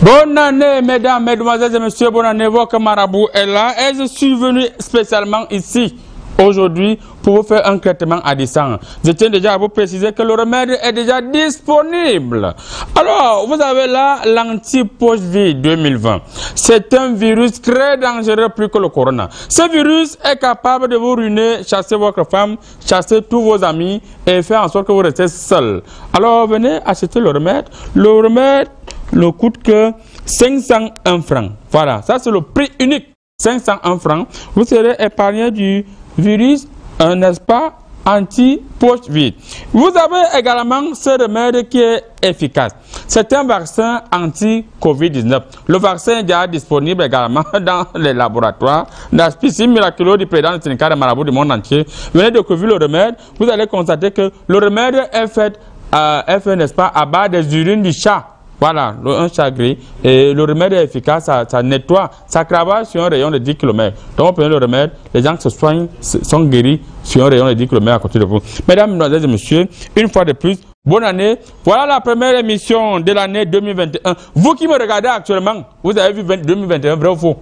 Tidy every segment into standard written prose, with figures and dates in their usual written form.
Bonne année, mesdames, mesdemoiselles et messieurs, bonne année, votre marabout est là et je suis venu spécialement ici aujourd'hui pour vous faire un traitement à distance. Je tiens déjà à vous préciser que le remède est déjà disponible. Alors, vous avez là l'anti-poche-vie 2020. C'est un virus très dangereux plus que le corona. Ce virus est capable de vous ruiner, chasser votre femme, chasser tous vos amis et faire en sorte que vous restez seul. Alors, venez acheter le remède. Le remède ne coûte que 501 francs. Voilà, ça c'est le prix unique. 501 francs. Vous serez épargné du virus, n'est-ce pas, anti-poche vide. Vous avez également ce remède qui est efficace. C'est un vaccin anti-Covid-19. Le vaccin est déjà disponible également dans les laboratoires. Dans la piscine miraculeuse du président du syndicat des marabouts du monde entier. Venez découvrir le remède. Vous allez constater que le remède est fait, n'est-ce pas, à base des urines du chat. Voilà, un chat gris. Et le remède est efficace, ça nettoie, ça cravache sur un rayon de 10 km. Donc, on prend le remède, les gens qui se soignent sont guéris sur un rayon de 10 km à côté de vous. Mesdames, mesdemoiselles et messieurs, une fois de plus, bonne année. Voilà la première émission de l'année 2021. Vous qui me regardez actuellement, vous avez vu 2021, vrai ou faux?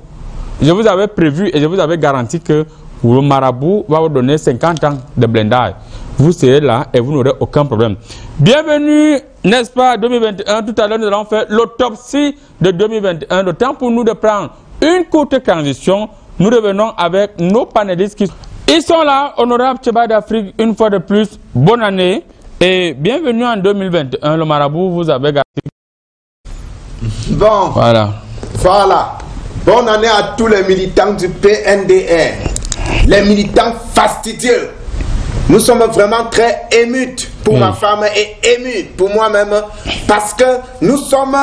Je vous avais prévu et je vous avais garanti que le marabout va vous donner 50 ans de blindage. Vous serez là et vous n'aurez aucun problème. Bienvenue, n'est-ce pas, 2021. Tout à l'heure, nous allons faire l'autopsie de 2021. Le temps pour nous de prendre une courte transition. Nous revenons avec nos panélistes qui ils sont là. Honorable Tcheba d'Afrique, une fois de plus, bonne année et bienvenue en 2021. Le marabout, vous avez gardé. Bon, voilà. Bonne année à tous les militants du PNDR. Les militants fastidieux. Nous sommes vraiment très émus pour ma femme et émus pour moi-même parce que nous sommes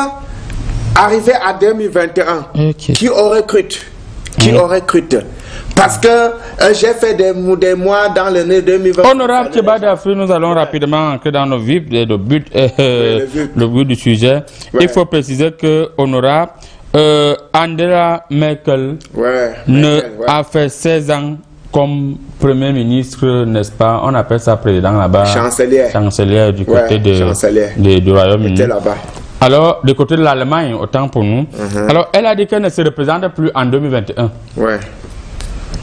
arrivés à 2021. Qui aurait cru? Qui aurait cru? Parce que j'ai fait des mois dans l'année 2020. Honorable Tcheba d'Afrique, nous allons rapidement entrer dans nos vifs et le but du sujet. Ouais. Il faut préciser que Honorable Angela Merkel a fait 16 ans comme Premier ministre, n'est-ce pas? On appelle ça président là-bas. Chancelière du côté du Royaume-Uni. Alors, du côté de l'Allemagne, autant pour nous. Alors, elle a dit qu'elle ne se représente plus en 2021.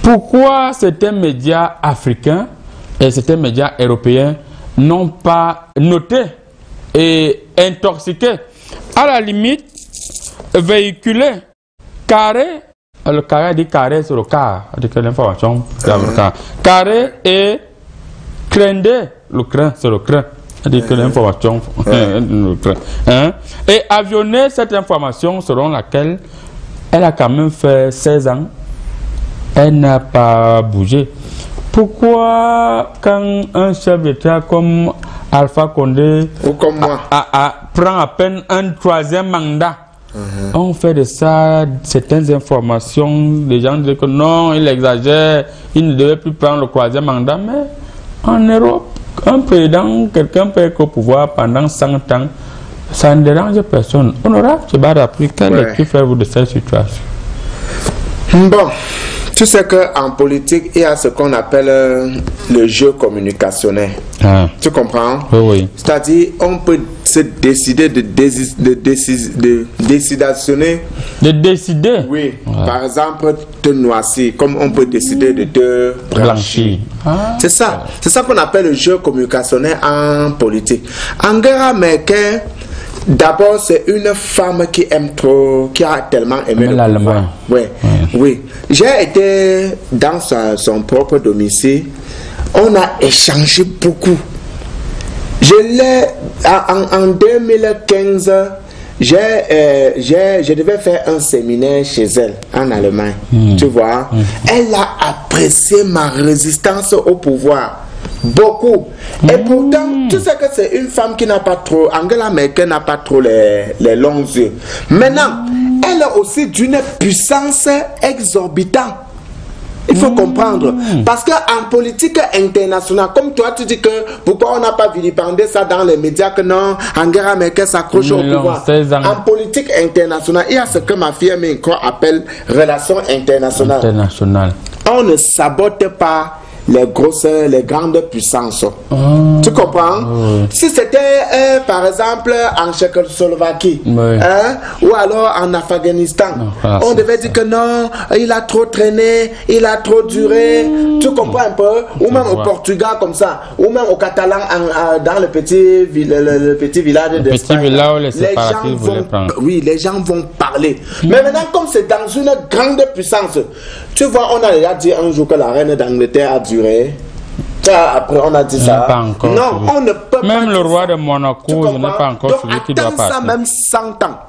Pourquoi certains médias africains et certains médias européens n'ont pas noté et intoxiqué, à la limite, véhiculé, carré? Le carré dit carré sur le car, c'est l'information. Carré et crindé, le crin sur le crin, c'est l'information. Et avionner cette information selon laquelle elle a quand même fait 16 ans, elle n'a pas bougé. Pourquoi quand un chef d'État comme Alpha Condé ou comme moi prend à peine un 3e mandat? On fait de ça certaines informations, les gens disent que non, il exagère, il ne devait plus prendre le 3e mandat, mais en Europe, un président, quelqu'un peut être au pouvoir pendant 100 ans, ça ne dérange personne. Honorable Tcheba d'Afrique, quelle lecture faites-vous de cette situation? Bon, tu sais qu'en politique, il y a ce qu'on appelle le jeu communicationnel. Tu comprends? Oui. C'est-à-dire, on peut se décider de décidationner. De décider? Oui. Par exemple, te noircir, comme on peut décider de te blanchir. C'est ça. C'est ça qu'on appelle le jeu communicationnel en politique. Angela Merkel, d'abord, c'est une femme qui aime trop, qui a tellement aimé l'Allemagne. Oui. J'ai été dans son propre domicile. On a échangé beaucoup. En 2015, je devais faire un séminaire chez elle en Allemagne. Tu vois, elle a apprécié ma résistance au pouvoir. Beaucoup. Et pourtant, tu sais que c'est une femme qui n'a pas trop, Angela Merkel n'a pas trop les longs yeux. Maintenant, elle est aussi d'une puissance exorbitante. Il faut comprendre. Parce qu'en politique internationale, comme toi tu dis que pourquoi on n'a pas vilipendé ça dans les médias que non, Angela Merkel s'accroche au pouvoir. En politique internationale, il y a ce que ma fille Minko appelle relations internationales. On ne sabote pas les grandes puissances. Tu comprends? Si c'était par exemple en Tchécoslovaquie, ou alors en Afghanistan, on devait dire que non, il a trop traîné, il a trop duré. Tu comprends un peu? Ou même au Portugal comme ça, ou même au Catalan dans le petit village d'Espagne. Les gens vont parler. Mais maintenant, comme c'est dans une grande puissance, tu vois, on a déjà dit un jour que la reine d'Angleterre a duré. Après, on a dit ça. Non, on ne peut pas. Même le roi de Monaco, je n'ai pas encore celui qui doit passer. Ça même 100 ans.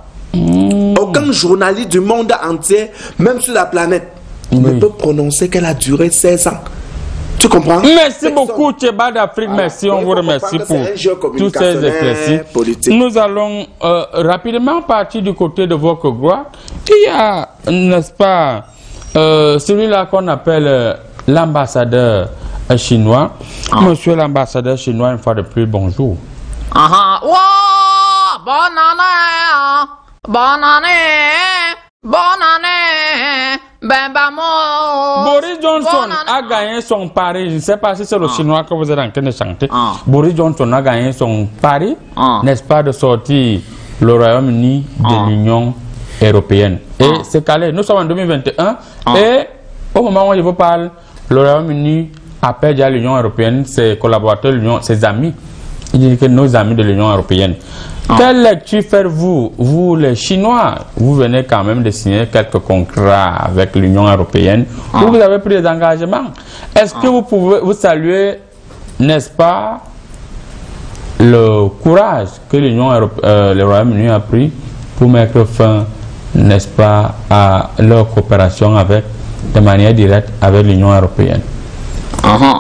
Aucun journaliste du monde entier, même sur la planète, ne peut prononcer qu'elle a duré 16 ans. Tu comprends? Merci beaucoup, Tcheba d'Afrique. Merci, on vous remercie pour tous ces éclaircissements. Nous allons rapidement partir du côté de votre gloire. Il y a, n'est-ce pas, celui-là qu'on appelle l'ambassadeur chinois. Monsieur l'ambassadeur chinois, une fois de plus, bonjour. Bonne année, Boris Johnson a gagné son pari. Je ne sais pas si c'est le chinois que vous êtes en train de chanter. Boris Johnson a gagné son pari, n'est-ce pas, de sortir le Royaume-Uni de l'Union européenne. Et c'est calé. Nous sommes en 2021 et au moment où je vous parle, le Royaume-Uni appelle déjà l'Union européenne, ses collaborateurs, ses amis. Il dit que nos amis de l'Union européenne. Quelle lecture faites-vous, vous les Chinois? Vous venez quand même de signer quelques contrats avec l'Union européenne. Vous avez pris des engagements. Est-ce que vous pouvez vous saluer, n'est-ce pas, le courage que le Royaume-Uni a pris pour mettre fin, n'est-ce pas, à leur coopération de manière directe avec l'Union européenne?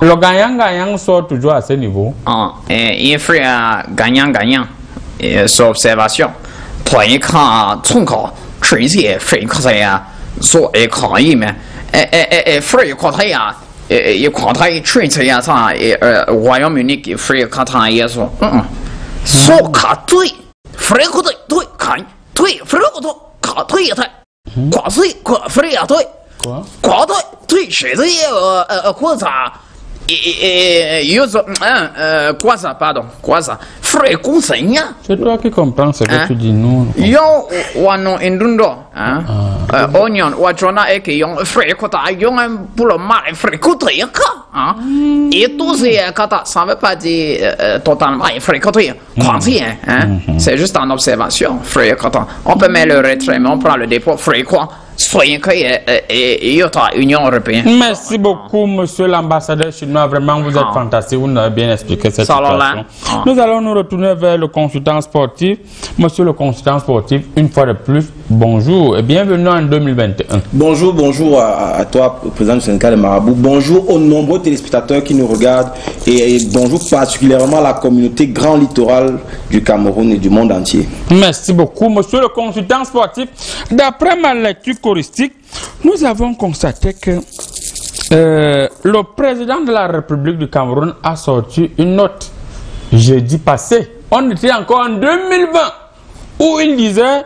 Le gagnant-gagnant sort toujours à ce niveau. Il fait gagnant-gagnant. Sur observation. Toi, il看村口直接飞过来呀，做可以吗？飞过来呀，一过来吹吹呀，啥Royaume-Uni给飞过来也说，说卡对，飞过来对，看对，飞过来卡对也对，挂水挂飞也对，挂对对，谁的也或者。Quoi ça, pardon, quoi ça? Frère conseil. C'est toi qui comprends ce que tu dis, nous. Yo, wano indundo, onion, wachona eke yon frère kota yon pour le mal frère kota yaka, et tout c'est kata, ça veut pas dire totalement frère kota conscient, c'est juste en observation, frère kota. On peut mettre le retrait, mais on prend le dépôt, frère quoi? Soyez et Union européenne. Merci beaucoup, monsieur l'ambassadeur chinois. Vraiment, vous êtes fantastique. Vous nous avez bien expliqué cette situation. Nous allons nous retourner vers le consultant sportif. Monsieur le consultant sportif, une fois de plus, bonjour et bienvenue en 2021. Bonjour à toi, président du syndicat de Marabout. Bonjour aux nombreux téléspectateurs qui nous regardent et bonjour particulièrement à la communauté grand littoral du Cameroun et du monde entier. Merci beaucoup, monsieur le consultant sportif. D'après ma lecture choristique, nous avons constaté que le président de la République du Cameroun a sorti une note jeudi passé. On était encore en 2020 où il disait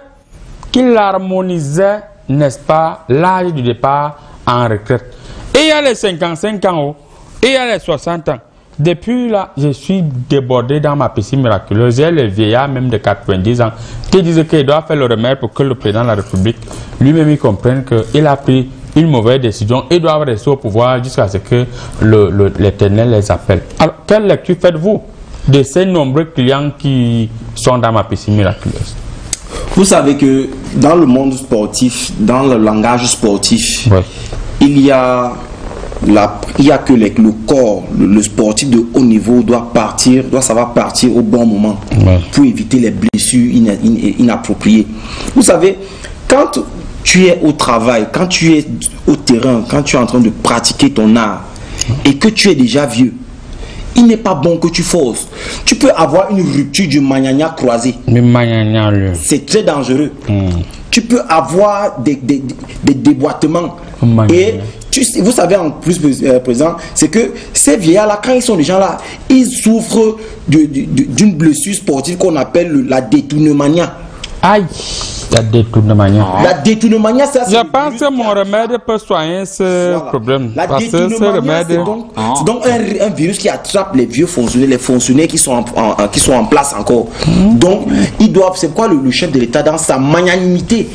qu'il harmonisait, n'est-ce pas, l'âge du départ en retraite. Et il y a les 55 ans et il y a les 60 ans. Depuis là, je suis débordé dans ma piscine miraculeuse. J'ai les vieillards même de 90 ans qui disent qu'il doit faire le remède pour que le président de la République lui-même comprenne qu'il a pris une mauvaise décision et doit rester au pouvoir jusqu'à ce que l'Éternel les appelle. Alors, quelle lecture faites-vous de ces nombreux clients qui sont dans ma piscine miraculeuse? Vous savez que dans le monde sportif, dans le langage sportif, il y a que le corps, le sportif de haut niveau doit savoir partir au bon moment pour éviter les blessures inappropriées. Vous savez, quand tu es au travail, quand tu es au terrain, quand tu es en train de pratiquer ton art et que tu es déjà vieux, il n'est pas bon que tu forces. Tu peux avoir une rupture du magnania croisé. C'est très dangereux. Tu peux avoir des déboîtements. Et vous savez en plus, président, c'est que ces vieillards-là, quand ils sont déjà là, ils souffrent d'une blessure sportive qu'on appelle la détournemania. Aïe. La détournement. La détournement, ça c'est... Je pense que mon remède peut soigner ce problème. La parce que ce remède... c'est donc un virus qui attrape les vieux fonctionnaires, les fonctionnaires qui sont en place encore. Donc, ils doivent... C'est quoi le chef de l'État dans sa magnanimité?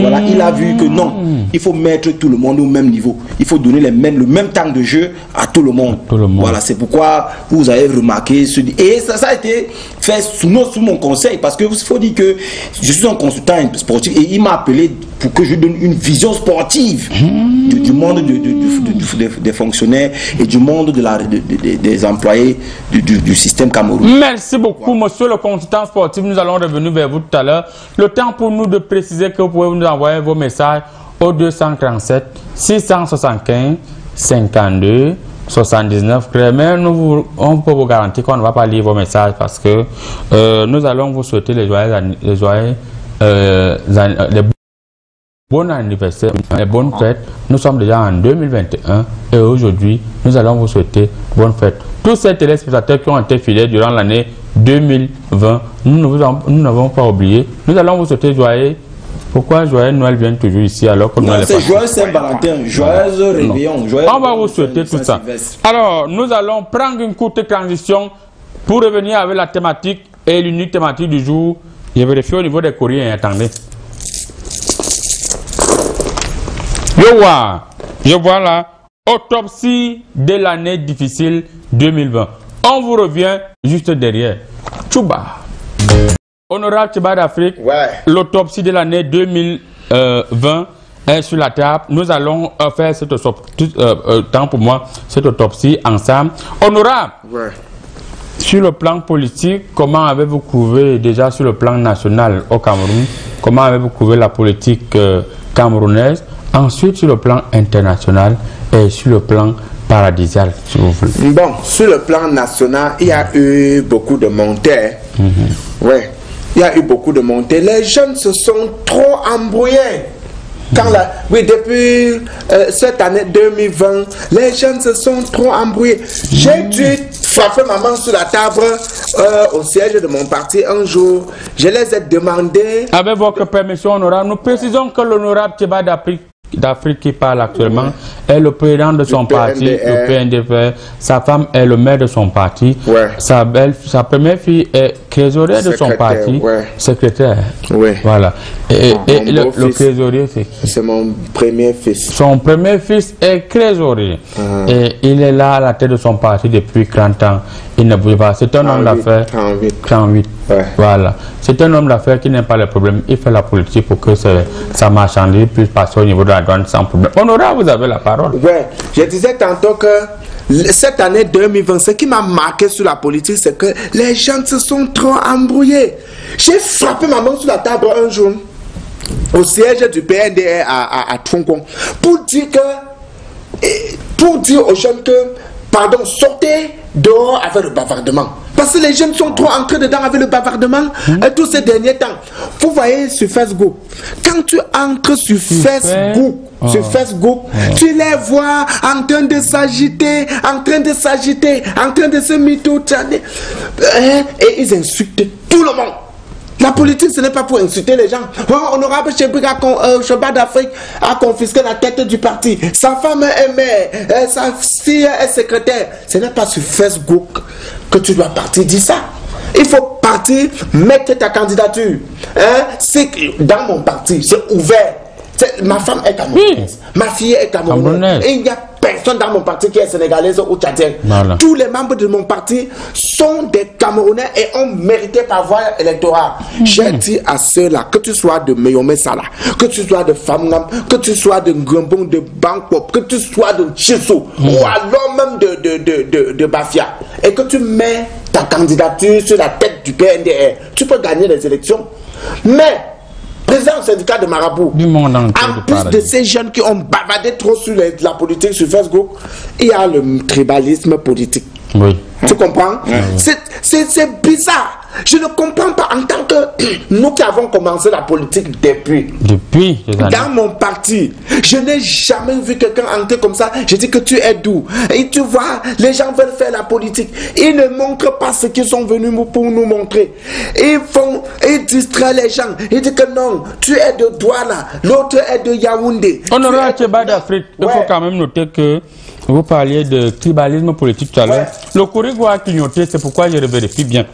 Voilà, il a vu que non, il faut mettre tout le monde au même niveau. Il faut donner le même temps de jeu à tout le monde. Voilà, c'est pourquoi vous avez remarqué... Et ça a été fait sous mon conseil, parce que il faut dire que je suis un consultant sportif et il m'a appelé pour que je donne une vision sportive du monde des fonctionnaires et du monde des employés du système camerounais. Merci beaucoup, monsieur le consultant sportif. Nous allons revenir vers vous tout à l'heure. Le temps pour nous de préciser que vous pouvez nous envoyer vos messages au 237 675 52 79. Mais on peut vous garantir qu'on ne va pas lire vos messages parce que nous allons vous souhaiter les bon anniversaire, les bonnes fêtes. Nous sommes déjà en 2021 et aujourd'hui, nous allons vous souhaiter bonne fête. Tous ces téléspectateurs qui ont été fidèles durant l'année 2020, nous n'avons pas oublié. Nous allons vous souhaiter joyeux. Pourquoi joyeux Noël vient toujours ici alors que Noël est c'est joyeux Saint-Valentin, joyeux réveillon, on va vous souhaiter tout ça. Alors, nous allons prendre une courte transition pour revenir avec la thématique et l'unique thématique du jour. Je vérifie au niveau des courriers, attendez. Je vois là, autopsie de l'année difficile 2020. On vous revient juste derrière. Tchouba. Honorable Tchouba d'Afrique, l'autopsie de l'année 2020 est sur la table. Nous allons faire cette autopsie ensemble. Honorable, sur le plan politique, comment avez-vous trouvé déjà sur le plan national au Cameroun? Comment avez-vous trouvé la politique camerounaise? Ensuite, sur le plan international et sur le plan paradisial, s'il vous plaît. Bon, sur le plan national, il y a eu beaucoup de montées. Il y a eu beaucoup de montées. Les jeunes se sont trop embrouillés. Depuis cette année 2020, les jeunes se sont trop embrouillés. J'ai dû frapper ma main sur la table au siège de mon parti un jour. Je les ai demandé... Avec votre permission, honorable, nous précisons que l'honorable Tchouba d'Afrique qui parle actuellement est le président de son parti, le PNDF. Sa femme est le maire de son parti. Sa première fille est trésorière de son parti, secrétaire. Voilà. Et le trésorier, c'est mon premier fils. Son premier fils est trésorier. Et il est là à la tête de son parti depuis 30 ans. Il ne bouge pas. C'est un homme d'affaires. 38. Voilà. C'est un homme d'affaires qui n'aime pas les problèmes. Il fait la politique pour que sa marchandise puisse passer au niveau de la douane sans problème. Honorable, vous avez la parole. Je disais tantôt que cette année 2020, ce qui m'a marqué sur la politique, c'est que les gens se sont trop embrouillés. J'ai frappé ma main sur la table un jour au siège du PNDR à Troncon pour dire aux jeunes que, pardon, sortez dehors avec le bavardement. Parce que les jeunes sont trop entrés dedans avec le bavardement tous ces derniers temps. Vous voyez sur Facebook, quand tu entres sur Facebook, tu les vois en train de s'agiter, en train de se mitoutaner. Et ils insultent tout le monde. La politique, ce n'est pas pour insulter les gens. Honorable Tchouba d'Afrique a confisqué la tête du parti. Sa femme est maire, sa fille est secrétaire. Ce n'est pas sur Facebook que tu dois partir dire ça. Il faut partir, mettre ta candidature. C'est dans mon parti, c'est ouvert. Ma femme est camerounaise, ma fille est camerounaise. Et il n'y a personne dans mon parti qui est sénégalaise ou tchadienne. Tous les membres de mon parti sont des Camerounais et ont mérité par voie électorale. J'ai dit à ceux-là, que tu sois de Meyomé Sala, que tu sois de Famnam, que tu sois de Ngambong, de Bangkok, que tu sois de Chissou, ou alors même de Bafia, et que tu mets ta candidature sur la tête du PNDR, tu peux gagner les élections. Mais président du syndicat de Marabout, en plus de ces jeunes qui ont bavardé trop sur la politique sur Facebook, il y a le tribalisme politique. Tu comprends? C'est bizarre. Je ne comprends pas en tant que nous qui avons commencé la politique depuis dans mon parti, je n'ai jamais vu quelqu'un entrer comme ça. Je dis que tu es doux. Et tu vois, les gens veulent faire la politique. Ils ne montrent pas ce qu'ils sont venus pour nous montrer. Ils distraient les gens. Ils disent que non, tu es de Douala, l'autre est de Yaoundé. Honorable Tcheba d'Afrique, il faut quand même noter que vous parliez de tribalisme politique tout à l'heure. Le Corrigo a clignoté, c'est pourquoi je vérifie bien.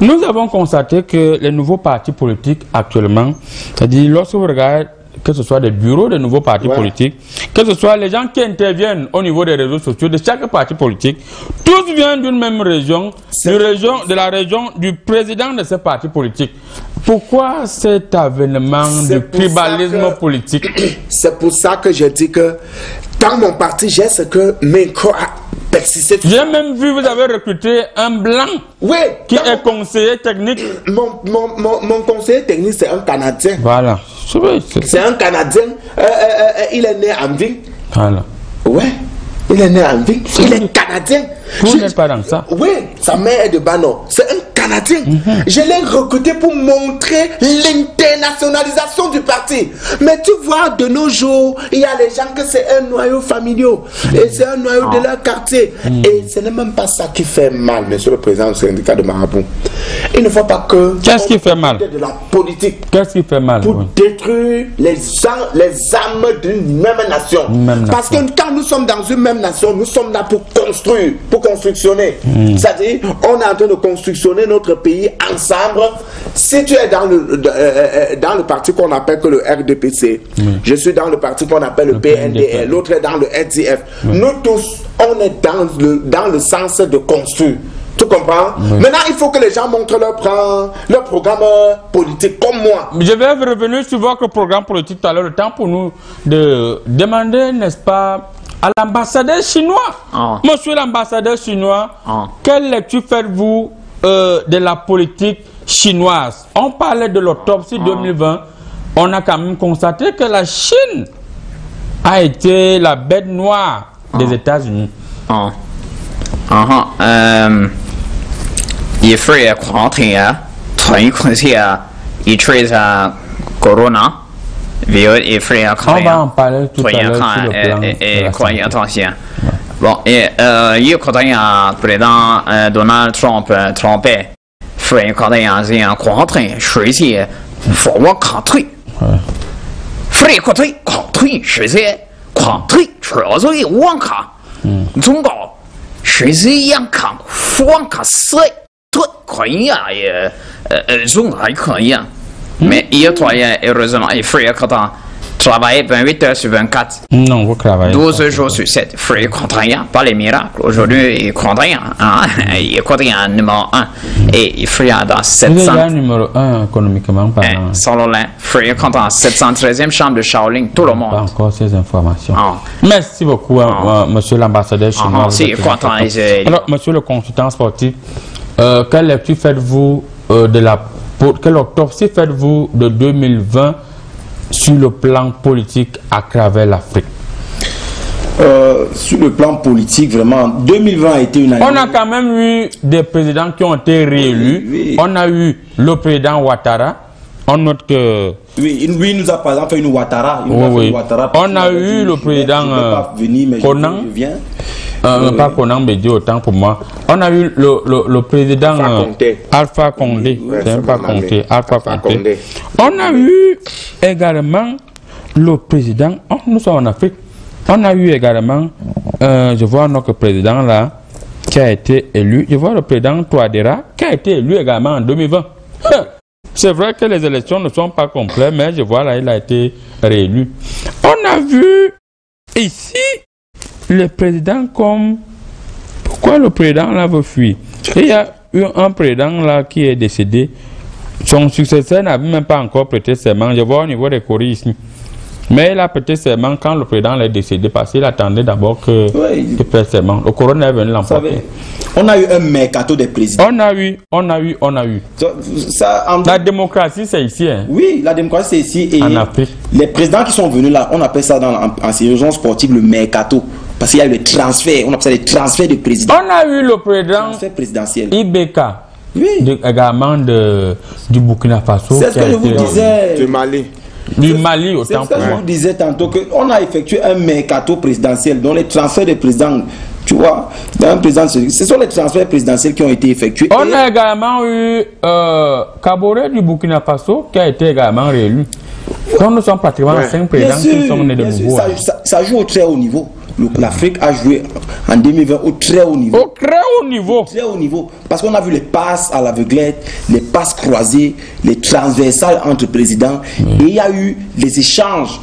Nous avons constaté que les nouveaux partis politiques actuellement, c'est-à-dire lorsque vous regardez, que ce soit des bureaux de nouveaux partis politiques, que ce soit les gens qui interviennent au niveau des réseaux sociaux de chaque parti politique, tous viennent d'une même région, de la région du président de ce parti politique. Pourquoi cet avènement de tribalisme politique? C'est pour ça que je dis que dans mon parti, j'ai ce que Menko a persisté. J'ai même vu, vous avez recruté un blanc qui est conseiller technique. Mon conseiller technique, c'est un Canadien. Voilà. C'est un Canadien. Il est né en ville. Voilà. Ouais. Il est né en ville. Il est Canadien. Vous n'êtes pas dans ça. Oui, sa mère est de Bano. C'est un Canadien. Je l'ai recruté pour montrer l'internationalisation du parti. Mais tu vois, de nos jours, il y a les gens que c'est un noyau familial. Et c'est un noyau de leur quartier. Et ce n'est même pas ça qui fait mal, monsieur le président du syndicat de Marabout. Il ne faut pas que... Qu'est-ce qui fait mal? De la politique. Qu'est-ce qui fait mal? Pour détruire les âmes d'une même nation. Parce que quand nous sommes dans une même nation, nous sommes là pour construire, pour constructionner. C'est-à-dire, on est en train de constructionner notre pays ensemble. Si tu es dans le parti qu'on appelle que le RDPC, je suis dans le parti qu'on appelle le PNDL, l'autre est dans le SDF. Nous tous, on est dans le sens de construire. Tu comprends? Maintenant, il faut que les gens montrent leur programme politique, comme moi. Je vais revenir sur votre programme politique tout à l'heure. Le temps pour nous de demander, n'est-ce pas, à l'ambassadeur chinois. Monsieur l'ambassadeur chinois, quelle lecture faites-vous de la politique chinoise? On parlait de l'autopsie 2020. On a quand même constaté que la Chine a été la bête noire des États-Unis. Il fait quarantaine, il traite corona. Il fait on va en parler tout à l'heure sur le plan attention. Bon, il président Donald Trump trompé. Fait quarantaine, choisi pour moi country. Free country, choisi country, choisi Wanka. 中国谁是央康方卡塞tout可以啊也中还可以啊mais il travaille heureusement il fait quand travailler 28 heures sur 24 non vous travaillez 12 jours sur 7 fait contraint pas les miracles aujourd'hui il contraint il contraint numéro 1 et il fait dans 700 il est numéro 1 économiquement parlant selon l'un fait contraint 713e chambre de Shaolin tout le monde pas encore ces informations merci beaucoup monsieur l'ambassadeur chinois alors monsieur le consultant sportif quelle lecture faites-vous quelle autopsie faites-vous de 2020 sur le plan politique à travers l'Afrique? Sur le plan politique, vraiment, 2020 a été une année... On a quand même eu des présidents qui ont été réélus. Oui. On a eu le président Ouattara. On note que... Oui, lui nous a par exemple fait une Ouattara. On a eu le président Conan. Pas Conan Bédié, autant pour moi. On a eu le président Alpha Condé. C'est pas Condé, Alpha Condé. On a eu également le président, nous sommes en Afrique, on a eu également, je vois notre président là, qui a été élu, je vois le président Touadéra, qui a été élu également en 2020. C'est vrai que les élections ne sont pas complètes, mais je vois là, il a été réélu. On a vu ici le président comme... Pourquoi le président là veut fuir? Il y a eu un président là qui est décédé. Son successeur n'avait même pas encore prêté serment. Je vois au niveau des courriers ici. Mais il a prêté serment quand le président est décédé parce qu'il attendait d'abord qu'il prête serment. Le corona est venu l'emporter. On a eu un mercato des présidents. On a eu. La démocratie, c'est ici. Hein. Oui, la démocratie, c'est ici. Et en Afrique. Les présidents qui sont venus là, on appelle ça en sélection sportive le mercato. Parce qu'il y a eu les transferts, on appelle ça les transferts de président. On a eu le président Transfert présidentiel. Ibeka, Oui. également du Burkina Faso. C'est ce que je vous disais. Du Mali. Du Mali, C'est autant ce que je vous disais tantôt, qu'on a effectué un mercato présidentiel, dont les transferts de président, tu vois, d'un président, ce sont les transferts présidentiels qui ont été effectués. On a également eu Kaboré du Burkina Faso qui a été également réélu. Donc nous sommes pratiquement 5 présidents qui sont nés de nouveau. Ça joue au très haut niveau. L'Afrique a joué en 2020 au très haut niveau. Au très haut niveau. Très haut niveau. Parce qu'on a vu les passes à l'aveuglette, les passes croisées, les transversales entre présidents. Et il y a eu les échanges,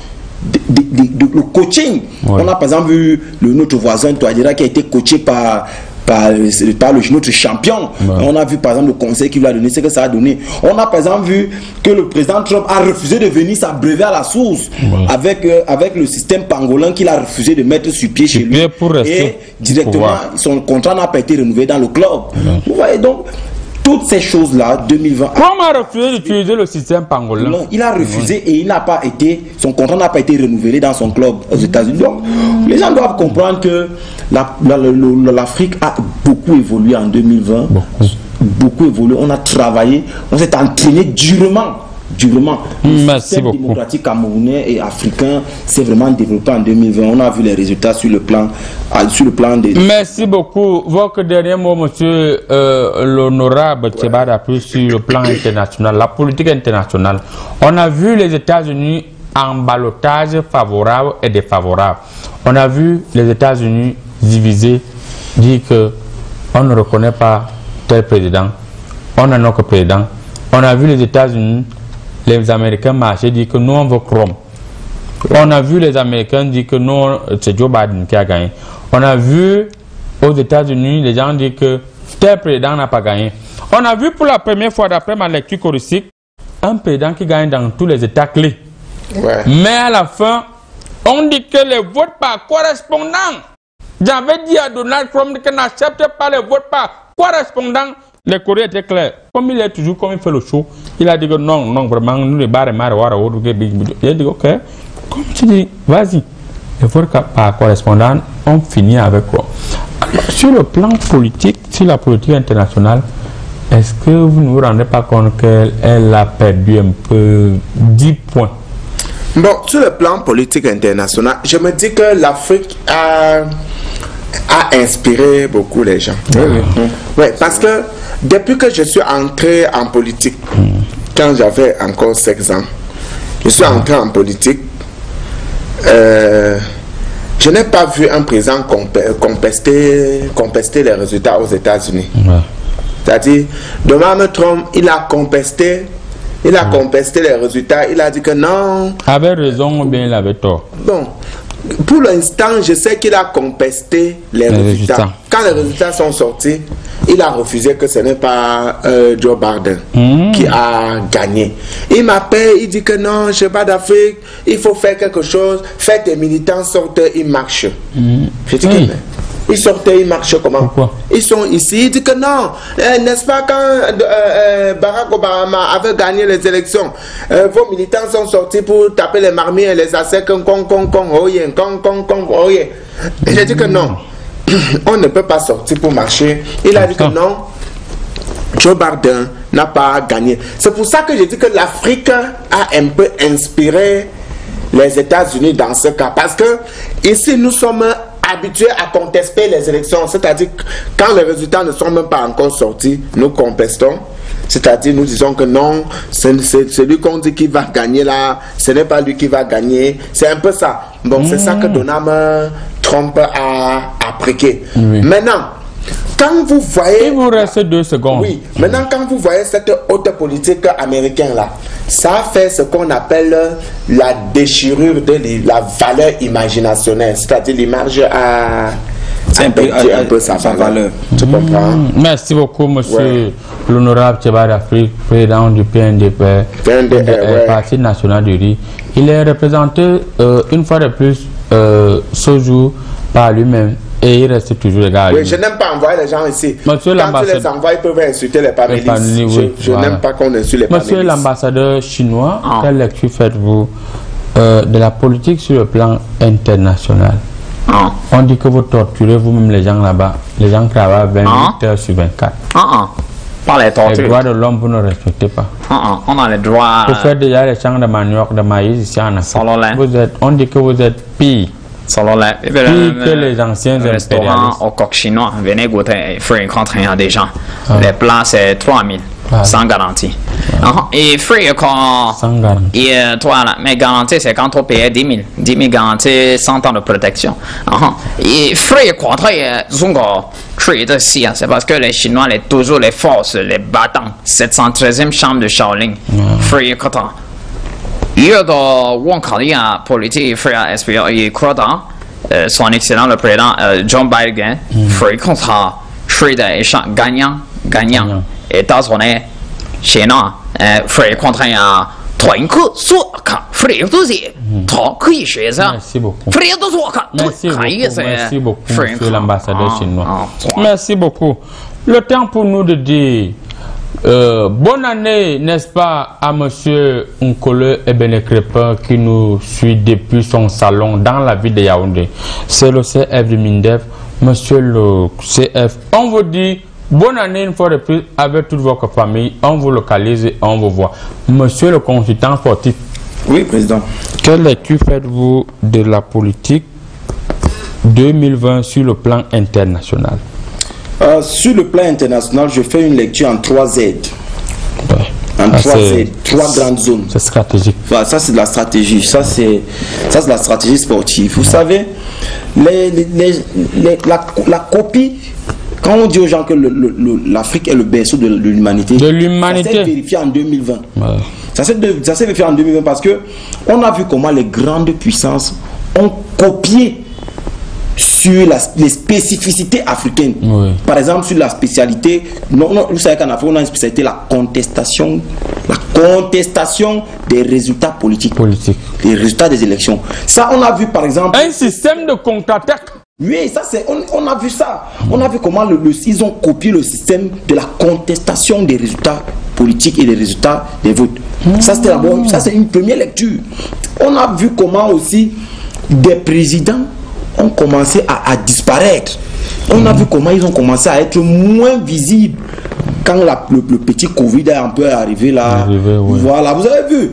le coaching. On a par exemple vu notre voisin Touadéra qui a été coaché par notre champion. On a vu par exemple le conseil qu'il lui a donné, ce que ça a donné. On a par exemple vu que le président Trump a refusé de venir s'abreuver à la source avec le système pangolin qu'il a refusé de mettre sur pied chez lui. Et directement, son contrat n'a pas été renouvelé dans le club. Vous voyez donc, toutes ces choses-là, 2020. Comment a refusé d'utiliser le système pangolin? Non, il a refusé et il n'a pas été, son contrat n'a pas été renouvelé dans son club aux États-Unis. Donc, les gens doivent comprendre que l'Afrique a beaucoup évolué en 2020. Beaucoup évolué. On a travaillé, on s'est entraîné durement. Le système démocratique camerounais et africain s'est vraiment développé en 2020. On a vu les résultats sur le plan des... Merci beaucoup. Votre dernier mot, monsieur l'honorable Tchebada, plus sur le plan international, la politique internationale. On a vu les États-Unis en ballottage favorable et défavorable. On a vu les États-Unis divisés, dire que on ne reconnaît pas tel président, on a notre président. On a vu les États-Unis, les Américains marcher, dire que nous on veut Chrome. On a vu les Américains dire que non, c'est Joe Biden qui a gagné. On a vu aux États-Unis les gens dire que tel président n'a pas gagné. On a vu pour la première fois, d'après ma lecture choristique, un président qui gagne dans tous les États clés. Mais à la fin, on dit que les votes par correspondant. J'avais dit à Donald Trump qu'il n'accepte pas les votes par correspondant. Les courriers étaient clairs. Comme il est toujours, comme il fait le show, il a dit que non, vraiment, nous les barres, il a dit ok. Comme tu dis, vas-y. Les votes par correspondant, on finit avec quoi? Alors, sur le plan politique, sur la politique internationale, est-ce que vous ne vous rendez pas compte qu'elle a perdu un peu 10 points? Bon, sur le plan politique international, je me dis que l'Afrique a inspiré beaucoup les gens. Oui, parce que depuis que je suis entré en politique, quand j'avais encore 16 ans, je suis entré en politique, je n'ai pas vu un président contester les résultats aux États-Unis. C'est-à-dire, Donald Trump, il a contesté les résultats, il a dit que non. Avait raison ou bien il avait tort? Bon, pour l'instant, je sais qu'il a contesté les résultats. Quand les résultats sont sortis, il a refusé que ce n'est pas Joe Biden qui a gagné. Il m'appelle, il dit que non, je ne sais pas d'Afrique, il faut faire quelque chose, faire tes militants sortent, ils marchent. Je dis que ils sortaient, ils marchaient comment? Pourquoi? Ils sont ici, ils disent que non. N'est-ce pas quand Barack Obama avait gagné les élections, vos militants sont sortis pour taper les marmiers et les assets, et j'ai dit que non. On ne peut pas sortir pour marcher. Il a dit que non. Joe Biden n'a pas gagné. C'est pour ça que j'ai dit que l'Afrique a un peu inspiré les États-Unis dans ce cas. Parce que ici, nous sommes habitués à contester les élections. C'est-à-dire que quand les résultats ne sont même pas encore sortis, nous contestons. C'est-à-dire, nous disons que non, c'est lui qu'on dit qui va gagner là, ce n'est pas lui qui va gagner. C'est un peu ça. Bon, c'est ça que Donald Trump a appliqué. Maintenant, quand vous voyez... Il vous reste 2 secondes. Oui. Maintenant, quand vous voyez cette haute politique américaine là, ça fait ce qu'on appelle la déchirure de la valeur imaginationnelle. C'est-à-dire l'image a... C'est un peu sa valeur. Tu comprends? Merci beaucoup, monsieur l'honorable Tchebada Afrique, président du PNDP, Parti national du riz. Il est représenté une fois de plus ce jour par lui-même et il reste toujours égal. Oui, je n'aime pas envoyer les gens ici. Monsieur quand tu les envoies, ils peuvent insulter les panélistes. Je n'aime pas qu'on insulte les panélistes. Monsieur l'ambassadeur chinois, quelle lecture faites-vous de la politique sur le plan international? On dit que vous torturez vous-même les gens là-bas. Les gens travaillent 28 heures sur 24. Pas les tortures. Les droits de l'homme, vous ne respectez pas. On a les droits. Vous faites déjà les champs de manioc, de maïs ici en Afrique. On dit que vous êtes pire. Pire que les anciens restaurants au coq chinois. Venez goûter. Il faut rencontrer des gens. Les plats, c'est 3000. Sans garantie. Et free quand. Sans garantie. Et toi, là, mais garantie, c'est quand on paye 10 000. 10 000 garantie, 100 ans de protection. Et free quand c'est parce que les Chinois, toujours les forces, les battants. 713e chambre de Shaolin. Free quand. Il y a de politique, frère SPO, il croit dans son excellent le président John Biden. Free contre. Free de gagnant. États-Unis, Chine, frère contre un Merci beaucoup. Merci beaucoup, monsieur l'ambassadeur chinois. Merci beaucoup. Le temps pour nous de dire bonne année, n'est-ce pas, à monsieur Nkole Ebenekrepa qui nous suit depuis son salon dans la ville de Yaoundé. C'est le CF du MINDEF. Monsieur le CF, on vous dit bonne année une fois de plus avec toute votre famille. On vous localise et on vous voit. Monsieur le consultant sportif. Oui, président. Quelle lecture faites-vous de la politique 2020 sur le plan international? Sur le plan international, je fais une lecture en 3 Z. Ouais. En 3 Z, 3 grandes zones. C'est stratégique. Voilà, ça c'est de la stratégie. Ça c'est de la stratégie sportive. Vous savez, la copie. Quand on dit aux gens que l'Afrique est le berceau de l'humanité, ça s'est vérifié en 2020. Ouais. Ça s'est vérifié en 2020 parce que on a vu comment les grandes puissances ont copié sur les spécificités africaines. Oui. Par exemple, sur la spécialité, vous savez qu'en Afrique, on a une spécialité, la contestation des résultats politiques. Les résultats des élections. Ça, on a vu par exemple... Un système de contre-attaque. Oui, ça c'est, on a vu ça. On a vu comment ils ont copié le système de la contestation des résultats politiques et des résultats des votes. Ça c'est une première lecture. On a vu comment aussi des présidents ont commencé à disparaître. On a vu comment ils ont commencé à être moins visibles quand le petit Covid est un peu arrivé là. Oui. Voilà, vous avez vu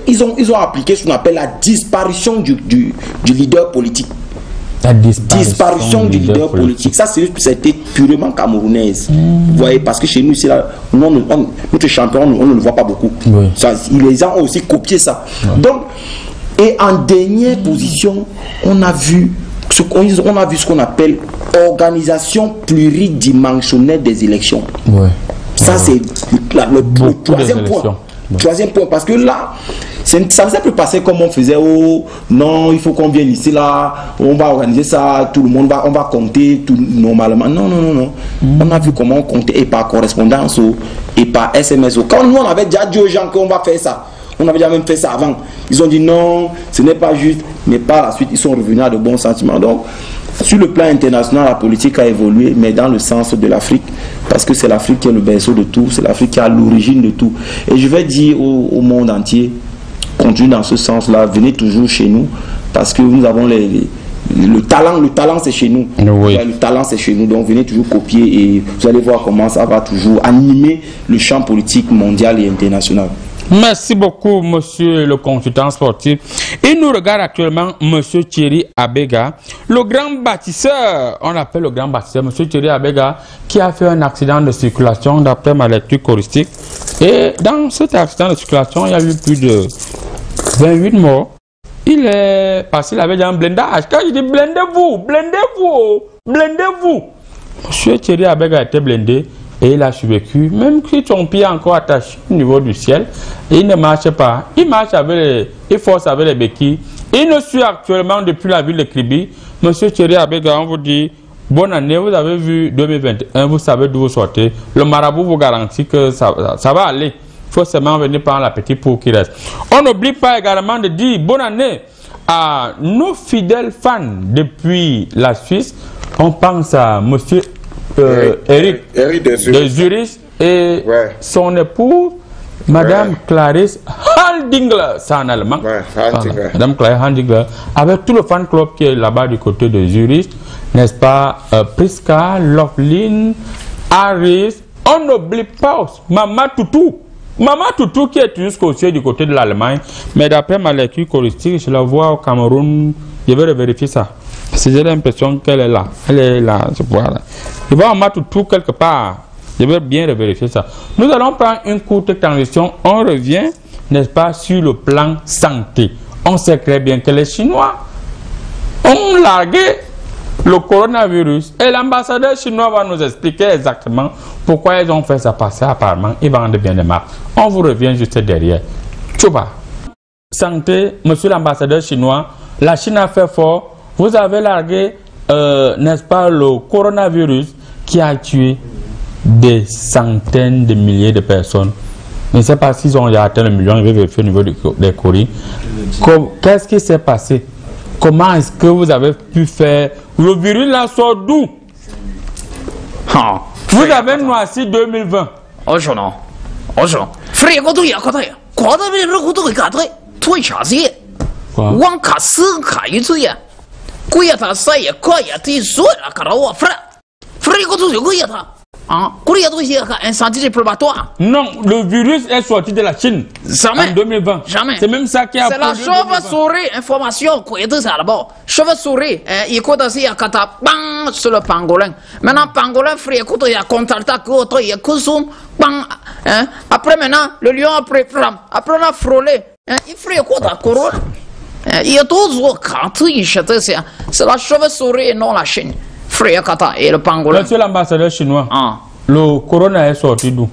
qu'ils ont appliqué ce qu'on appelle la disparition du leader politique. La disparition du leader politique. Ça, c'était purement camerounaise. Vous voyez, parce que chez nous, ici, là, notre champion, on ne le voit pas beaucoup. Oui. Les gens ont aussi copié ça. Oui. Donc, et en dernière position, on a vu ce qu'on appelle organisation pluridimensionnelle des élections. Oui. Ça, c'est le troisième point. Troisième point, parce que là, ça ne s'est plus passé comme on faisait. Oh non, il faut qu'on vienne ici là, on va organiser ça, tout le monde on va compter tout normalement. Non. On a vu comment on comptait et par correspondance et par SMS. Quand nous on avait déjà dit aux gens qu'on va faire ça, on avait déjà même fait ça avant. Ils ont dit non, ce n'est pas juste, mais par la suite ils sont revenus à de bons sentiments. Donc sur le plan international, la politique a évolué, mais dans le sens de l'Afrique, parce que c'est l'Afrique qui est le berceau de tout, c'est l'Afrique qui est à l'origine de tout. Et je vais dire au monde entier, continue dans ce sens-là, venez toujours chez nous, parce que nous avons le talent c'est chez nous. Oui. Le talent c'est chez nous, donc venez toujours copier et vous allez voir comment ça va toujours animer le champ politique mondial et international. Merci beaucoup, monsieur le consultant sportif. Il nous regarde actuellement, monsieur Thierry Abega, le grand bâtisseur. On l'appelle le grand bâtisseur, monsieur Thierry Abega, qui a fait un accident de circulation d'après ma lecture choristique. Et dans cet accident de circulation, il y a eu plus de 28 morts. Il est passé, il avait déjà un blindage. Quand je dis blindez-vous. Monsieur Thierry Abega a été blindé. Et il a survécu, même si son pied est encore attaché au niveau du ciel, et il ne marche pas. Il marche il force avec les béquilles. Il nous suit actuellement depuis la ville de Kribi. Monsieur Thierry Abega, on vous dit bonne année. Vous avez vu 2021, vous savez d'où vous sortez. Le marabout vous garantit que ça va aller. Il faut seulement venir par la petite peau qui reste. On n'oublie pas également de dire bonne année à nos fidèles fans depuis la Suisse. On pense à monsieur Eric de Zurich et son épouse Madame Clarisse Handingler, c'est en allemand. Handingler. Madame Clarisse Handingler, avec tout le fan club qui est là-bas du côté de Zurich, n'est-ce pas, Priska, Loveline, Harris, on n'oublie pas Maman Toutou. Maman Toutou qui est jusqu'au du côté de l'Allemagne, mais d'après ma lecture choristique, je la vois au Cameroun, je vais vérifier ça. Parce que j'ai l'impression qu'elle est là. Elle est là, je vois là. Je vois Maman Toutou quelque part. Je vais bien vérifier ça. Nous allons prendre une courte transition. On revient, n'est-ce pas, sur le plan santé. On sait très bien que les Chinois ont largué le coronavirus et l'ambassadeur chinois va nous expliquer exactement pourquoi ils ont fait ça passer. Apparemment, ils vendent bien des marques. On vous revient juste derrière. Tchouba. Santé, monsieur l'ambassadeur chinois, la Chine a fait fort. Vous avez largué, n'est-ce pas, le coronavirus qui a tué des centaines de milliers de personnes. Je ne sais pas s'ils ont atteint le million, je vais vérifier au niveau des courriers. Qu'est-ce qui s'est passé? Comment est-ce que vous avez pu faire? Le virus là sort d'où? Vous avez noirci 2020. Incendie diplomatoire. Non, le virus est sorti de la Chine. Jamais. En 2020. Jamais. C'est même ça qui a. C'est la chauve-souris. Information. Chauve-souris. Il écoute aussi, il y a bang sur le pangolin. Maintenant, pangolin, frère, écoute, il y a contre-attaque, il y a consomme, bang. Après, maintenant, le lion après on a frôlé. Il frère, écoute, à couronne. Il y a toujours c'est la chauve-souris et non la Chine. Frère Kata et le pangolin. Monsieur l'ambassadeur chinois, le corona est sorti d'où?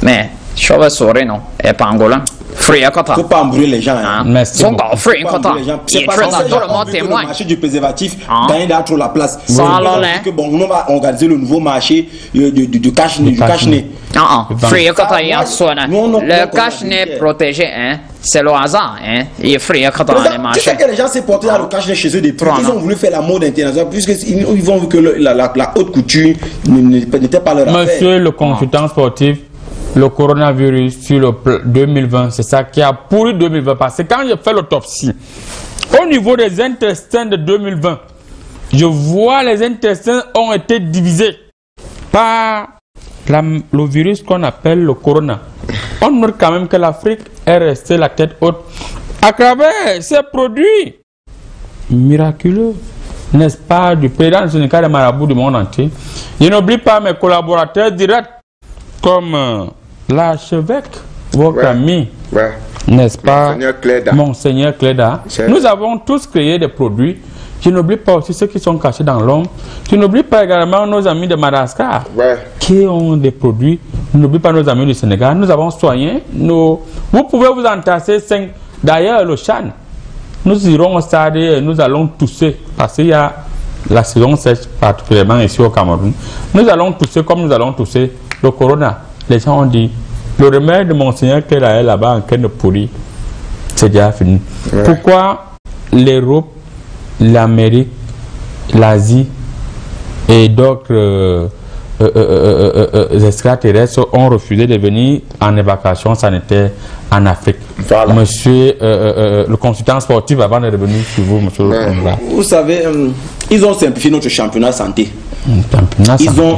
Mais chauve-souris non, et pangolin. Frère Kata. Il ne faut pas embrouiller les gens. Son gars, Frère Kata. C'est pas ça, tout le monde témoigne. Le marché du préservatif, gagner là trop la place. Ça alors là. Bon, nous va organiser le nouveau marché du cache-nez. Frère Kata, il y a sonné. Le cache-nez protégé, hein. C'est le hasard, hein. Il est frère quand on est marché. Tu sais que les gens s'est porté dans le cache chez eux depuis. Ils ont voulu faire la mode internationale puisqu'ils vont vu que la haute couture n'était pas leur affaire. Monsieur le consultant sportif, le coronavirus sur le 2020, c'est ça qui a pourri 2020. Parce que quand j'ai fait l'autopsie, au niveau des intestins de 2020, je vois les intestins ont été divisés par le virus qu'on appelle le corona. On note quand même que l'Afrique est restée la tête haute à travers ces produits miraculeux, n'est-ce pas, du président du syndicat des marabouts du monde entier. Je n'oublie pas mes collaborateurs directs comme l'archevêque, votre ami, n'est-ce pas, Monseigneur Cléda. Nous avons tous créé des produits. Je n'oublie pas aussi ceux qui sont cachés dans l'ombre. Je n'oublie pas également nos amis de Madagascar qui ont des produits. Je n'oublie pas nos amis du Sénégal. Nous avons soigné. Vous pouvez vous entasser 5. D'ailleurs, le Chan, nous irons au stade et nous allons tousser parce qu'il y a la saison sèche particulièrement ici au Cameroun. Nous allons tousser comme nous allons tousser le corona. Les gens ont dit, le remède de Monseigneur Cléda est là-bas en train de pourrir. C'est déjà fini. Pourquoi l'Europe, l'Amérique, l'Asie et d'autres extraterrestres ont refusé de venir en évacuation sanitaire en Afrique? Monsieur le consultant sportif, avant de revenir sur vous, monsieur. Vous savez, ils ont simplifié notre championnat santé.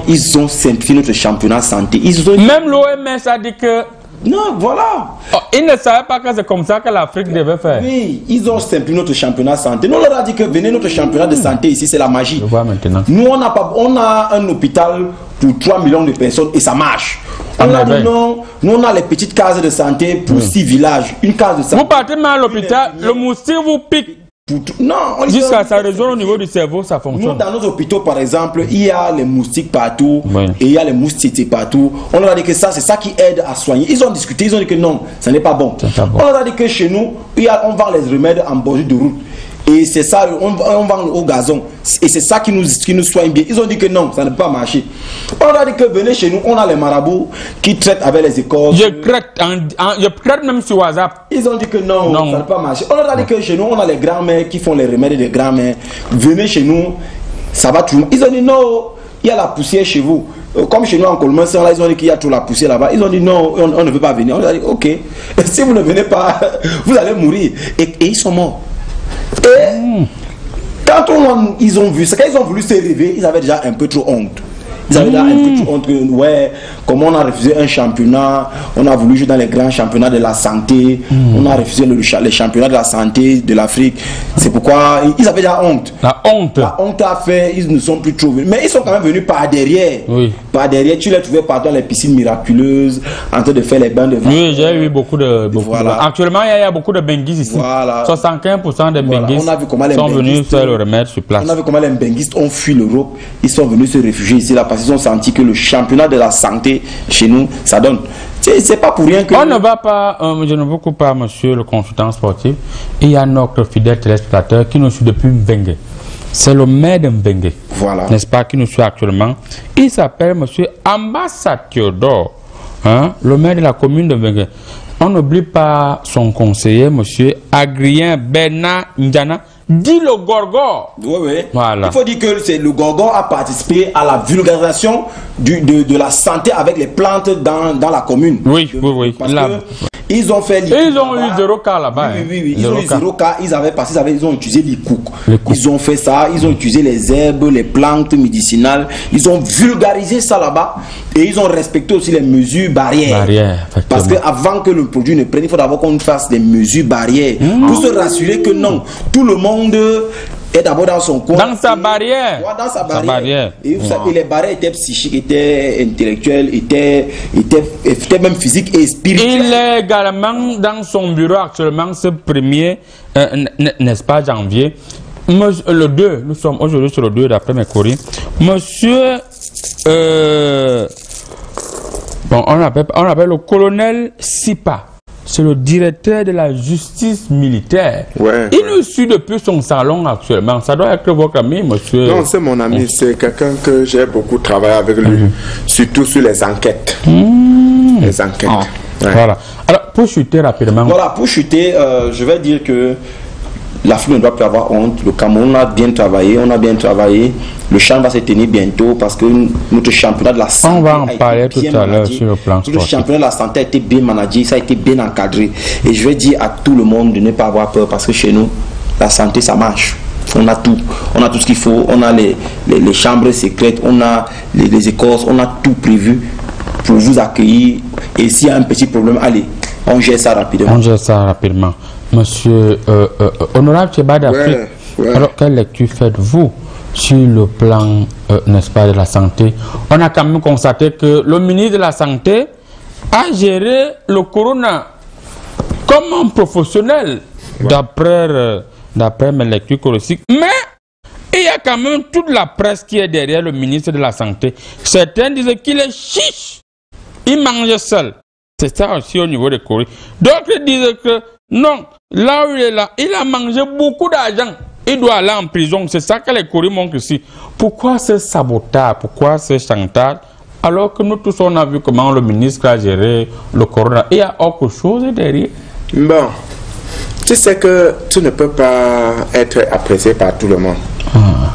Ils ont simplifié notre championnat santé. Même l'OMS a dit que non, voilà. Ils ne savaient pas que c'est comme ça que l'Afrique devait faire. Oui, ils ont simplifié notre championnat santé. Nous, on leur a dit que venez, notre championnat de santé ici, c'est la magie. Je vois maintenant. Nous, on a un hôpital pour 3 millions de personnes et ça marche. On a dit non, nous, on a les petites cases de santé pour 6 villages. Une case de santé. Vous partez même à l'hôpital, le moustique vous pique. Non, jusqu'à ça résonne au niveau du cerveau, ça fonctionne. Nous, dans nos hôpitaux, par exemple, il y a les moustiques partout et il y a les moustiques partout. On leur a dit que ça, c'est ça qui aide à soigner. Ils ont discuté, ils ont dit que non, ça n'est pas bon. On leur a dit que chez nous, on vend les remèdes en bordure de route. Et c'est ça, on vend au gazon. Et c'est ça qui nous soigne bien. Ils ont dit que non, ça ne peut pas marcher. On a dit que venez chez nous, on a les marabouts qui traitent avec les écoles. Je crête même sur WhatsApp. Ils ont dit que non, ça ne peut pas marcher. On a dit que chez nous, on a les grands-mères qui font les remèdes des grands-mères. Venez chez nous, ça va tout le monde. Ils ont dit non, il y a la poussière chez vous. comme chez nous en Coleman, là, ils ont dit qu'il y a trop la poussière là-bas. Ils ont dit non, on ne veut pas venir. On a dit ok, si vous ne venez pas, vous allez mourir. Et ils sont morts. Et quand ils ont vu ça, quand ils ont voulu se réveiller, ils avaient déjà un peu trop honte. Ils avaient déjà un peu trop honte que, ouais, comment on a refusé un championnat, on a voulu jouer dans les grands championnats de la santé, on a refusé les championnats de la santé de l'Afrique. C'est pourquoi ils avaient déjà honte. La honte. La honte a fait, ils ne sont plus trop venus. Mais ils sont quand même venus par derrière. Oui. Par derrière, tu les trouvais partout dans les piscines miraculeuses, en train de faire les bains de vin. Oui, j'ai eu beaucoup de. Voilà. Actuellement, il y a beaucoup de benguistes ici. Voilà. 75% des benguistes sont venus faire le remède sur place. On a vu comment les benguistes ont fui l'Europe. Ils sont venus se réfugier ici là parce qu'ils ont senti que le championnat de la santé chez nous, ça donne. C'est pas pour rien que. On ne va pas, je ne vous coupe pas, monsieur le consultant sportif. Il y a notre fidèle téléspectateur qui nous suit depuis Mbengue. C'est le maire de Mbengue. Voilà. N'est-ce pas, qui nous suit actuellement. Il s'appelle monsieur Ambassade Théodore, hein, le maire de la commune de Mbengue. On n'oublie pas son conseiller, monsieur Agrien Bernard Ndiana, dit le Gorgor. Oui, oui. Voilà. Il faut dire que le Gorgor a participé à la vulgarisation de la santé avec les plantes dans la commune. Oui, oui, oui. Parce que ils ont fait ils ont eu 0 cas là-bas. Oui, oui, oui. Ils ont eu 0 cas. Ils ont utilisé les coups. Ils ont fait ça. Ils ont utilisé les herbes, les plantes médicinales. Ils ont vulgarisé ça là-bas. Et ils ont respecté aussi les mesures barrières. Parce qu'avant que le produit ne prenne, il faut d'abord qu'on fasse des mesures barrières. Pour se rassurer que non, tout le monde est d'abord dans son coin. Dans sa barrière. Dans sa barrière. Et vous savez, les barrières étaient psychiques, étaient intellectuelles, étaient même physiques et spirituelles. Il est également dans son bureau actuellement, ce 1er, n'est-ce pas, janvier. Le 2, nous sommes aujourd'hui sur le 2 d'après mes courriers. Monsieur, bon, on appelle le colonel Sipa. C'est le directeur de la justice militaire. Ouais, il nous suit depuis son salon actuellement. Ça doit être votre ami, monsieur. Non, c'est mon ami. C'est quelqu'un que j'ai beaucoup travaillé avec lui. Surtout sur les enquêtes. Les enquêtes. Ouais. Voilà. Alors, pour chuter rapidement. Voilà, pour chuter, je vais dire que l'Afrique ne doit plus avoir honte. Le Cameroun a bien travaillé, on a bien travaillé. Le champ va se tenir bientôt parce que notre championnat de la santé. On va en parler tout à l'heure sur le plan sportif. Le championnat de la santé a été bien managé, ça a été bien encadré. Et je vais dire à tout le monde de ne pas avoir peur parce que chez nous, la santé ça marche. On a tout. On a tout ce qu'il faut. On a les chambres secrètes, on a les écorces, on a tout prévu pour vous accueillir. Et s'il y a un petit problème, allez, on gère ça rapidement. On gère ça rapidement. Monsieur Honorable Tcheba d'Afrique, alors quelle lecture faites-vous sur le plan, n'est-ce pas, de la santé? On a quand même constaté que le ministre de la Santé a géré le corona comme un professionnel, d'après mes lectures chroniques. Mais il y a quand même toute la presse qui est derrière le ministre de la Santé. Certains disent qu'il est chiche, il mange seul. C'est ça aussi au niveau des Corées. D'autres disent que non, là où il est là, il a mangé beaucoup d'argent. Il doit aller en prison. C'est ça que les Corées montrent ici. Pourquoi ce sabotage? Pourquoi ce chantage? Alors que nous tous, on a vu comment le ministre a géré le corona. Il y a autre chose derrière. Bon, tu sais que tu ne peux pas être apprécié par tout le monde.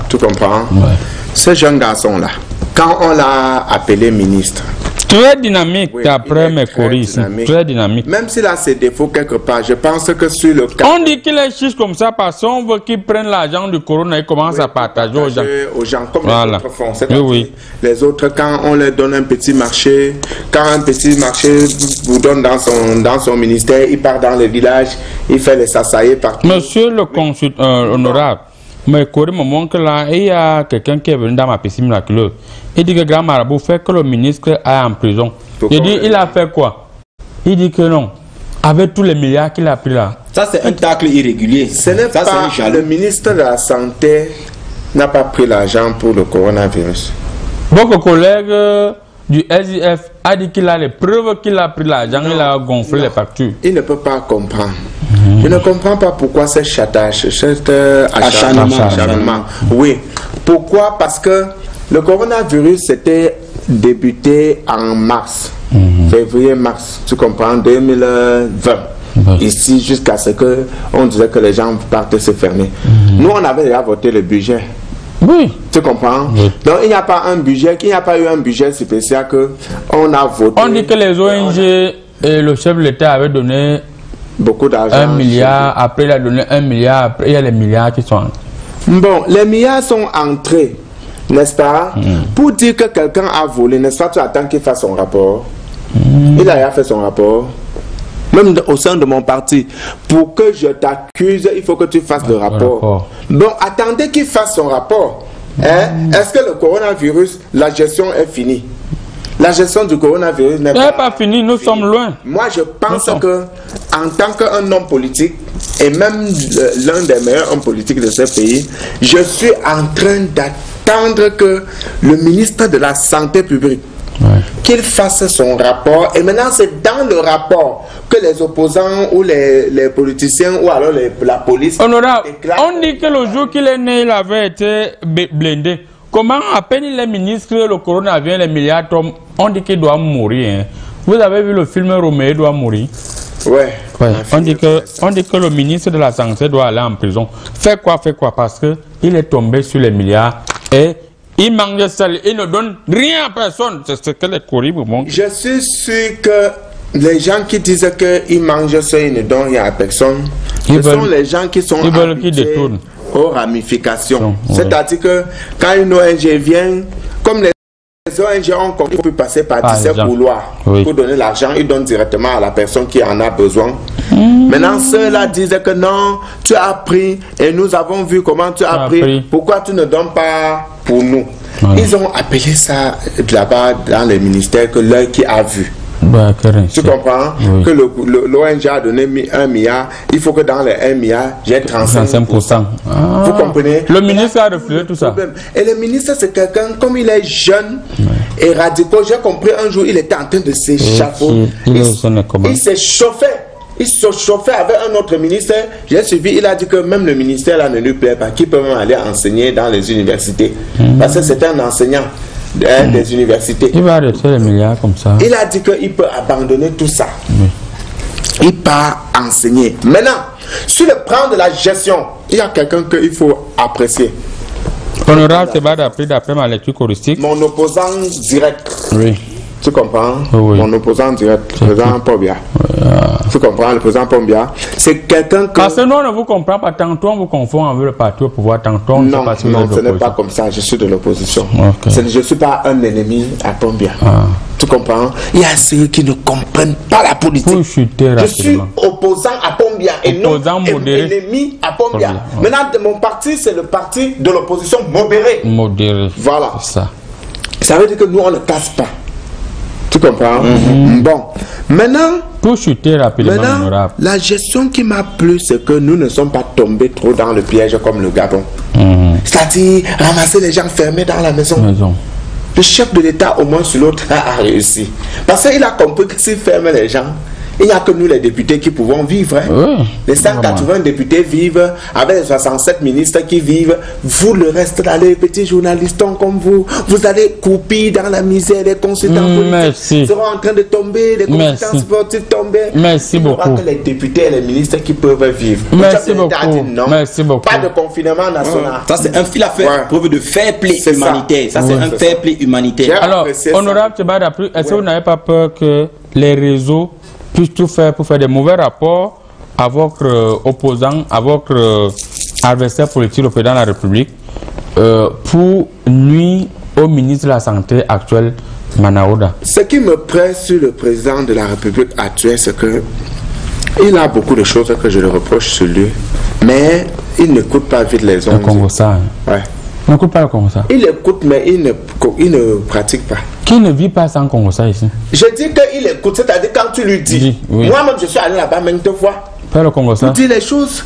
Tu comprends? Ouais. Ce jeune garçon-là, quand on l'a appelé ministre, très dynamique, oui, d'après mes choristes. Très dynamique. Même s'il a ses défauts quelque part, je pense que sur le cas. On dit qu'il est chiche comme ça parce qu'on veut qu'il prenne l'argent du corona et commence à partager aux gens. Comme voilà. Les autres font. Oui. Les autres, quand on leur donne un petit marché, quand un petit marché vous donne dans son ministère, il part dans le village, il fait les sassaillés partout. Monsieur le consultant honorable, mais Corée me montre que là, il y a quelqu'un qui est venu dans ma piscine miraculeuse. Il dit que Grand Marabout fait que le ministre est en prison. Il dit, il a fait quoi? Il dit que non. Avec tous les milliards qu'il a pris là. Ça, c'est un tacle irrégulier. Ce n'est pas le ministre de la Santé n'a pas pris l'argent pour le coronavirus. Votre collègue du SIF a dit qu'il a les preuves qu'il a pris l'argent, il a gonflé les factures. Il ne peut pas comprendre. Je ne comprends pas pourquoi ce chantage, cet acharnement. Oui. Pourquoi? Parce que le coronavirus s'était débuté en mars, février-mars, tu comprends, 2020. Ici, jusqu'à ce qu'on disait que les gens partent se fermer. Nous, on avait déjà voté le budget. Oui. Tu comprends? Oui. Donc il n'y a pas un budget, il n'y a pas eu un budget spécial que on a voté. On dit que les ONG et le chef de l'État avaient donné beaucoup d'argent. 1 milliard, après il a donné 1 milliard, après il y a les milliards qui sont entrés. Bon, les milliards sont entrés, n'est-ce pas? Pour dire que quelqu'un a volé, n'est-ce pas? Tu attends qu'il fasse son rapport. Il a fait son rapport. Même au sein de mon parti, pour que je t'accuse, il faut que tu fasses le rapport. Bon, attendez qu'il fasse son rapport. Est-ce que le coronavirus, la gestion est finie? La gestion du coronavirus n'est pas finie, nous sommes loin. Moi, je pense que, en tant qu'un homme politique, et même l'un des meilleurs hommes politiques de ce pays, je suis en train d'attendre que le ministre de la Santé publique qu'il fasse son rapport, et maintenant c'est dans le rapport que les opposants ou les politiciens ou alors la police. Honorable, on dit que le jour qu'il est né, il avait été blindé. Comment à peine il est ministre, le coronavirus, les milliards tombent, on dit qu'il doit mourir. Hein. Vous avez vu le film Roméo doit mourir? Ouais. On dit que le ministre de la Santé doit aller en prison. Fait quoi? Parce que il est tombé sur les milliards et il mange ça, il ne donne rien à personne. C'est ce que les horrible. Je suis sûr que les gens qui disent qu'ils mangent ça, ils ne donnent rien à personne, ce sont les gens qui sont habitués aux ramifications. C'est-à-dire que quand une ONG vient, comme les ONG ont compris, il faut plus passer par 17 couloirs pour donner l'argent, ils donnent directement à la personne qui en a besoin. Maintenant, ceux-là disent que non, tu as pris et nous avons vu comment tu as pris. Pourquoi tu ne donnes pas pour nous? Ils ont appelé ça là-bas dans les ministères que l'œil qui a vu. Tu comprends? Que l'ONG a donné 1 milliard, il faut que dans les 1 milliard, j'ai 35%. Vous comprenez? Le ministre a refusé tout ça. Et le ministre, c'est quelqu'un, comme il est jeune et radical, j'ai compris un jour, il était en train de s'échafauder. Il s'est chauffé. Il se chauffait avec un autre ministère. J'ai suivi, il a dit que même le ministère là ne lui plaît pas, qu'il peut même aller enseigner dans les universités. Parce que c'est un enseignant des universités. Il va arrêter les milliards comme ça. Il a dit qu'il peut abandonner tout ça. Il part enseigner. Maintenant, sur le plan de la gestion, il y a quelqu'un qu'il faut apprécier. Honorable, c'est pas d'après ma lecture choristique. Mon opposant direct. Oui. Tu comprends? Mon opposant direct, le président Pombia. Tu comprends? Le président Pombia, c'est quelqu'un que... Parce que nous, on ne vous comprend pas. Tantôt, on vous confond avec le parti au pouvoir. Tantôt, on non, ce n'est pas comme ça. Je suis de l'opposition. Je ne suis pas un ennemi à Pombia. Tu comprends? Il y a ceux qui ne comprennent pas la politique. Je suis opposant à Pombia et non ennemi à Pombia. Maintenant, mon parti, c'est le parti de l'opposition modérée. Modéré. Voilà. Ça. Ça veut dire que nous, on ne casse pas. Tu comprends? Bon, maintenant, pour chuter rapidement, la gestion qui m'a plu, c'est que nous ne sommes pas tombés trop dans le piège comme le Gabon. C'est-à-dire ramasser les gens fermés dans la maison. Le chef de l'État, au moins sur l'autre, a réussi. Parce qu'il a compris que s'il ferme les gens, il n'y a que nous les députés qui pouvons vivre. Les 180 députés vivent, avec les 67 ministres qui vivent. Vous, le reste, là, les petits journalistes comme vous allez couper dans la misère. Les consultants politiques seront en train de tomber, les consultants sportifs tomber. Merci beaucoup. Il n'y aura que les députés et les ministres qui peuvent vivre. Merci beaucoup. Non, merci beaucoup. Pas de confinement national. Ça, c'est un fil à faire. Preuve de fair play humanitaire. Ça, c'est un fair play humanitaire. Alors, honorable Tebadaprou, est-ce que vous n'avez pas peur que les réseaux puissent tout faire pour faire des mauvais rapports à votre opposant, à votre adversaire politique, le président de la République, pour nuire au ministre de la Santé actuel, Manaouda? Ce qui me presse sur le président de la République actuel, c'est que il a beaucoup de choses que je le reproche sur lui, mais il n'écoute pas vite les ondes. Le Congo ça. Il n'écoute pas le Congo ça. Il écoute, mais il ne pratique pas. Qui ne vit pas sans Congo ça ici? Je dis qu'il écoute, c'est-à-dire quand tu lui dis. Moi-même, je suis allé là-bas maintes fois. Pas le Congo ça. Tu dis les choses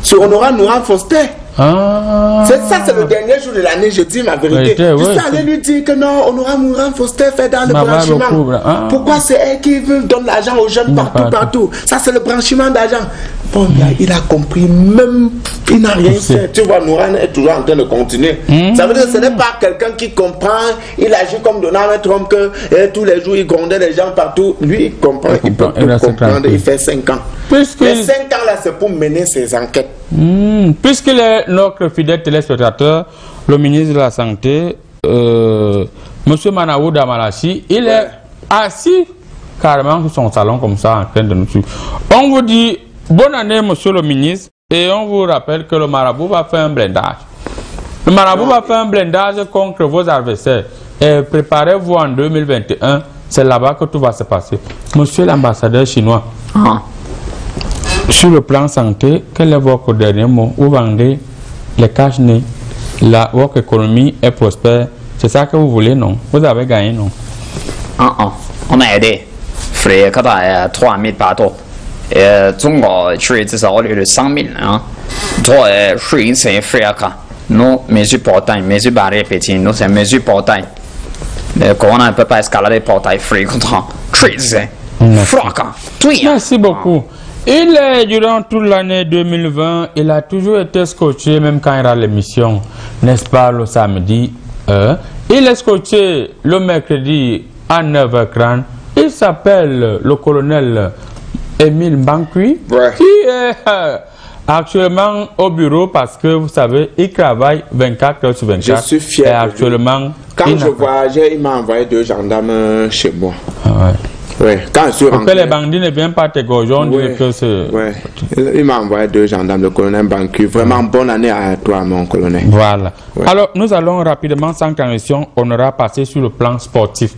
sur Honorable Nourhan Foster. C'est ça, c'est le dernier jour de l'année, je dis ma vérité. Je suis allé lui dire que non, Honorable Nourhan Foster fait dans le branchement. Pourquoi c'est elle qui donne l'argent aux jeunes partout? Ça, c'est le branchement d'argent. Bon, il a compris, même Il n'a rien fait. Tu vois, Nouran est toujours en train de continuer. Ça veut dire que ce n'est pas quelqu'un qui comprend. Il agit comme Donald Trump, que tous les jours il grondait les gens partout. Lui, il comprend. Il peut comprendre. Il fait 5 ans. Les 5 ans là, c'est pour mener ses enquêtes. Puisque notre fidèle téléspectateur, le ministre de la Santé, M. Manaou Damalachi, il est assis carrément sur son salon comme ça en train de nous suivre. On vous dit bonne année, monsieur le ministre, et on vous rappelle que le marabout va faire un blindage. Le marabout va faire un blindage contre vos adversaires. Et préparez-vous en 2021, c'est là-bas que tout va se passer. Monsieur l'ambassadeur chinois, sur le plan santé, quel est votre dernier mot? Vous vendez les cache-nez, votre économie est prospère. C'est ça que vous voulez, non? Vous avez gagné, non? On a aidé. Frère, quand t'as 3000 bateaux,中国税至少有3millions hein. Toi,税c'est frère quoi. Nous, mesures portail, mesures barrières pétines, nous c'est mesures portail. Mais qu'on ne peut pas escalader portail frère contre税c'est frère. Merci beaucoup. Il est durant toute l'année 2020, il a toujours été scotché, même quand il a l'émission, n'est-ce pas, le samedi. Il est scotché le mercredi à 9h30. Il s'appelle le colonel Émile Mbankui, qui est actuellement au bureau parce que vous savez, il travaille 24 heures sur 24. Je suis fier. Et actuellement, quand je voyageais, il m'a envoyé 2 gendarmes chez moi. Ouais, quand je suis rentré, les bandits ne viennent pas te gorger, on dit que c'est... Il m'a envoyé 2 gendarmes, le colonel Mbankui. Vraiment bonne année à toi, mon colonel. Voilà. Alors, nous allons rapidement, sans transition, on aura passé sur le plan sportif.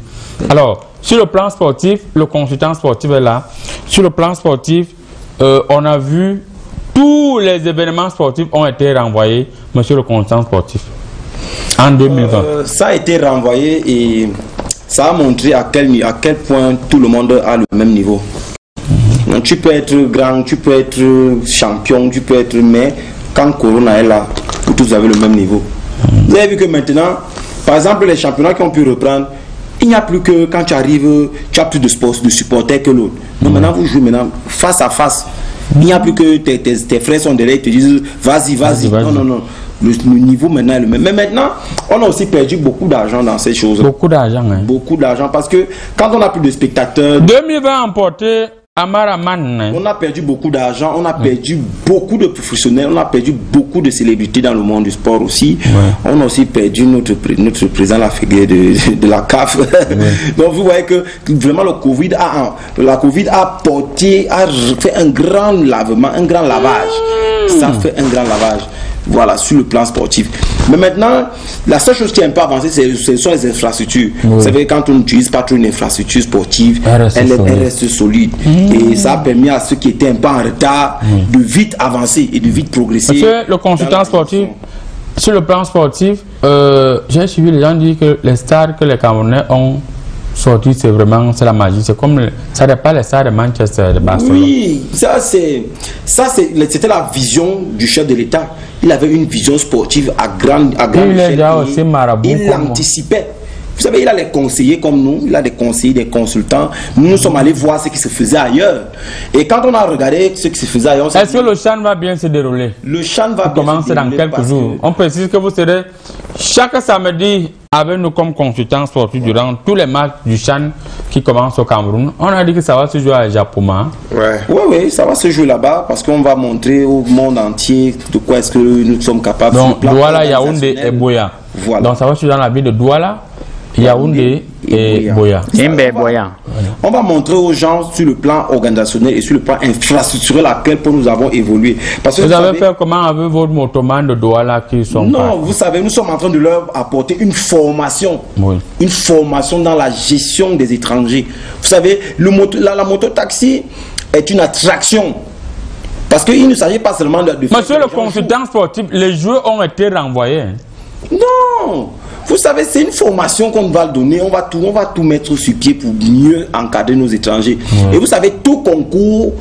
Alors, sur le plan sportif, le consultant sportif est là. Sur le plan sportif, on a vu tous les événements sportifs ont été renvoyés, monsieur le consultant sportif, en 2020. Ça a été renvoyé et ça a montré à quel point tout le monde a le même niveau. Donc, tu peux être grand, tu peux être champion, tu peux être... Mais quand Corona est là, tous avez le même niveau. Vous avez vu que maintenant, par exemple, les championnats qui ont pu reprendre, il n'y a plus que quand tu arrives, tu as plus de supporters que l'autre. Donc maintenant, vous jouez maintenant face à face. Il n'y a plus que tes frères sont derrière et te disent vas-y. Non. Le niveau maintenant est le même. Mais maintenant, on a aussi perdu beaucoup d'argent dans ces choses. Beaucoup d'argent, hein. Beaucoup d'argent parce que quand on n'a plus de spectateurs... 2020 emporté Amaraman. On a perdu beaucoup d'argent, on a perdu beaucoup de professionnels, on a perdu beaucoup de célébrités dans le monde du sport aussi. On a aussi perdu notre président de la CAF. Donc vous voyez que vraiment la Covid a fait un grand lavement, un grand lavage. Ça fait un grand lavage. Voilà, sur le plan sportif. Mais maintenant, la seule chose qui est un peu avancée, ce sont les infrastructures. Vous savez, quand on n'utilise pas trop une infrastructure sportive, elle reste solide. Et ça a permis à ceux qui étaient un peu en retard de vite avancer et de vite progresser. Parce que le consultant sportif, sur le plan sportif, j'ai suivi les gens dire que les stars que les Camerounais ont sorti, c'est la magie. C'est comme ça n'est pas les stars de Manchester, de Barcelone. Oui, c'était la vision du chef de l'État. Il avait une vision sportive à grande échelle. Il l'anticipait. Vous savez, il a les conseillers comme nous, il a des conseillers, des consultants. Nous sommes allés voir ce qui se faisait ailleurs. Et quand on a regardé ce qui se faisait ailleurs... Est-ce que le CHAN va bien se dérouler? Le CHAN va bien commencer dans quelques jours. On précise que vous serez chaque samedi avec nous comme consultants sportifs durant tous les matchs du CHAN qui commencent au Cameroun. On a dit que ça va se jouer à Japoma. Oui, ça va se jouer là-bas parce qu'on va montrer au monde entier de quoi est-ce que nous sommes capables. Donc, Douala, Yaoundé et Boya. Voilà. Donc, ça va se jouer dans la ville de Douala, Yaoundé et Boya. On va montrer aux gens sur le plan organisationnel et sur le plan infrastructurel à quel point nous avons évolué. Parce que vous avez fait comment avec votre motoman de Douala qui sont... Non, vous savez, nous sommes en train de leur apporter une formation. Une formation dans la gestion des étrangers. Vous savez, la moto-taxi est une attraction. Parce qu'il ne s'agit pas seulement de... Monsieur le consultant sportif, les joueurs ont été renvoyés. Non! Vous savez, c'est une formation qu'on va donner, on va tout mettre sur pied pour mieux encadrer nos étrangers. Et vous savez, tout concourt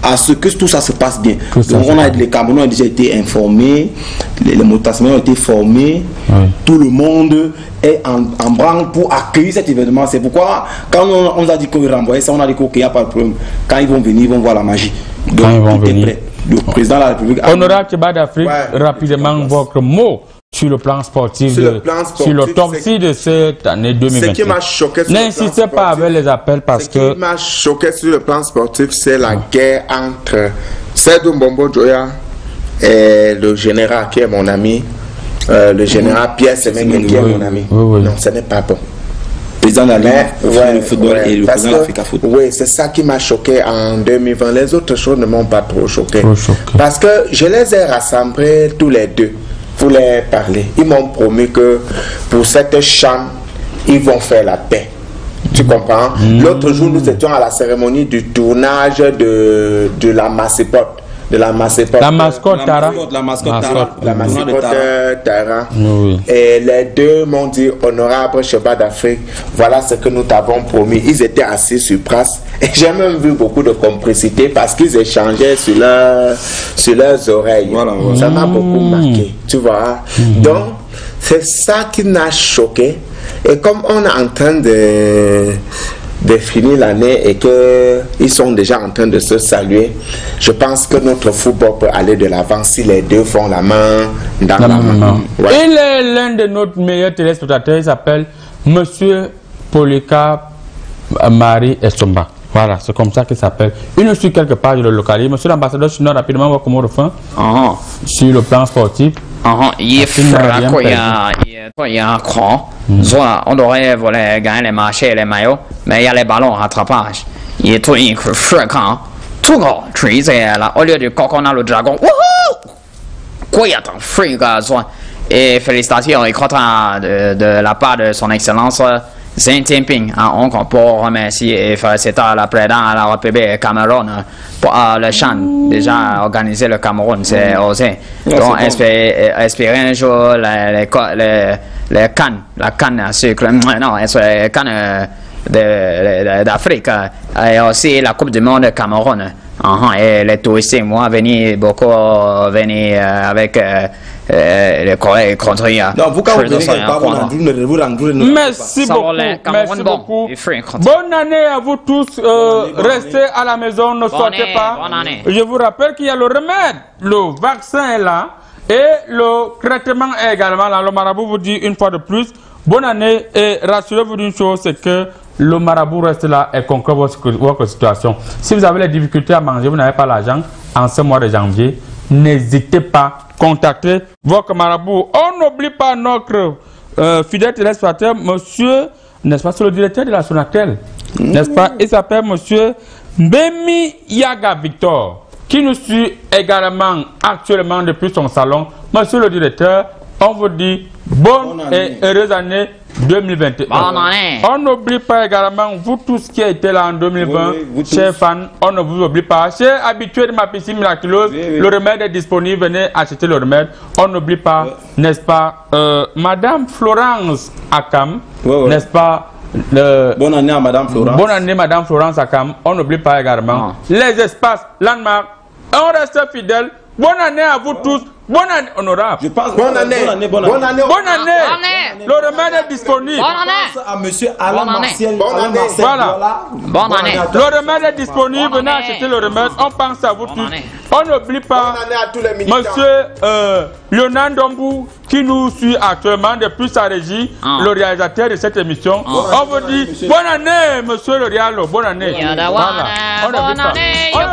à ce que tout ça se passe bien. Donc les Camerounais ont déjà été informés, les motassements ont été formés, tout le monde est en branle pour accueillir cet événement. C'est pourquoi, quand on a dit qu'on renvoyait ça, on a dit qu'il n'y a pas de problème. Quand ils vont venir, ils vont voir la magie. Donc tout est prêt. le président de la République. Honorable Tcheba d'Afrique, rapidement votre mot sur le plan sportif, sur l'autopsie de cette année 2020. Ce qui m'a choqué sur n'insistez pas avec les appels parce que... Ce qui m'a choqué sur le plan sportif, c'est la guerre entre Seydou Mbombo Djoya et le général qui est mon ami, le général Pierre Semengue qui est mon ami. Non, ce n'est pas bon. Président de la Ligue, le football et le président de l'Africa Football. Oui, c'est ça qui m'a choqué en 2020. Les autres choses ne m'ont pas trop choqué. Parce que je les ai rassemblés tous les deux pour les parler. Ils m'ont promis que pour cette chambre, ils vont faire la paix. Tu comprends? L'autre jour, nous étions à la cérémonie du tournage de la Massipote. De la mascotte Tara. La mascotte Tara. Oui. Et les deux m'ont dit, honorable Tcheba d'Afrique, voilà ce que nous t'avons promis. Ils étaient assis sur place et j'ai même vu beaucoup de complicité parce qu'ils échangeaient sur leurs oreilles. Voilà. Ça m'a beaucoup marqué, tu vois. Donc, c'est ça qui m'a choqué. Et comme on est en train de finir l'année et qu'ils sont déjà en train de se saluer, je pense que notre football peut aller de l'avant si les deux font la main dans la main. Ouais. Il est l'un de nos meilleurs téléspectateurs, il s'appelle Monsieur Polika Marie Estomba. Voilà, c'est comme ça qu'il s'appelle. Il nous suit quelque part, je le localise. Monsieur l'ambassadeur chinois, rapidement, voir comment on le fait sur le plan sportif. Il y a un cran. On devrait voler gagner les marchés et les maillots, mais il y a les ballons en rattrapage. Il est tout fréquent. Tout grand, au lieu du coq, on a le dragon. Quoi, il y a un fréquent. Et félicitations et content de la part de son excellence Xi Jinping à Hong Kong pour remercier et féliciter la présidente à la République Cameroun pour le Chan. Déjà organisé le Cameroun, c'est osé. Donc espérer un jour les cannes, la canne à sucre, non, les cannes d'Afrique et aussi la Coupe du Monde Cameroun. Et les touristes, moi, beaucoup venir avec les collègues contre. Donc, merci beaucoup. Bonne année à vous tous. Restez à la maison, ne sortez pas. Je vous rappelle qu'il y a le remède. Le vaccin est là. Et le traitement est également là. Le marabout vous dit une fois de plus, bonne année. Et rassurez-vous d'une chose, c'est que le marabout reste là et conclut votre situation. Si vous avez les difficultés à manger, vous n'avez pas l'argent, en ce mois de janvier, n'hésitez pas à contacter votre marabout. On n'oublie pas notre fidèle téléspectateur, monsieur, n'est-ce pas, c'est le directeur de la Sonatel, n'est-ce pas? Il s'appelle monsieur Mbemi Yaga Victor, qui nous suit également actuellement depuis son salon. Monsieur le directeur, on vous dit bonne et heureuse année 2021. On n'oublie pas également vous tous qui étaient là en 2020, chers fans, on ne vous oublie pas. Chers habitués de ma piscine miraculeuse, le remède est disponible, venez acheter le remède. On n'oublie pas, n'est-ce pas, Madame Florence Akam, n'est-ce pas? Bonne année à Madame Florence. Bonne année Madame Florence Akam. On n'oublie pas également les espaces landmark. On reste fidèle. Bonne année à vous tous. Bonne année, honorable. Je pense bonne année. Bonne année. Le remède est disponible. Bonne année. À monsieur Alain Martial. Voilà. Bonne année. Le remède est disponible. Venez acheter le remède. On pense à vous tous. On n'oublie pas monsieur Leonard Dombou qui nous suit actuellement depuis sa régie, le réalisateur de cette émission. On vous dit bonne année, monsieur le Rialo. Bonne année. Bonne année.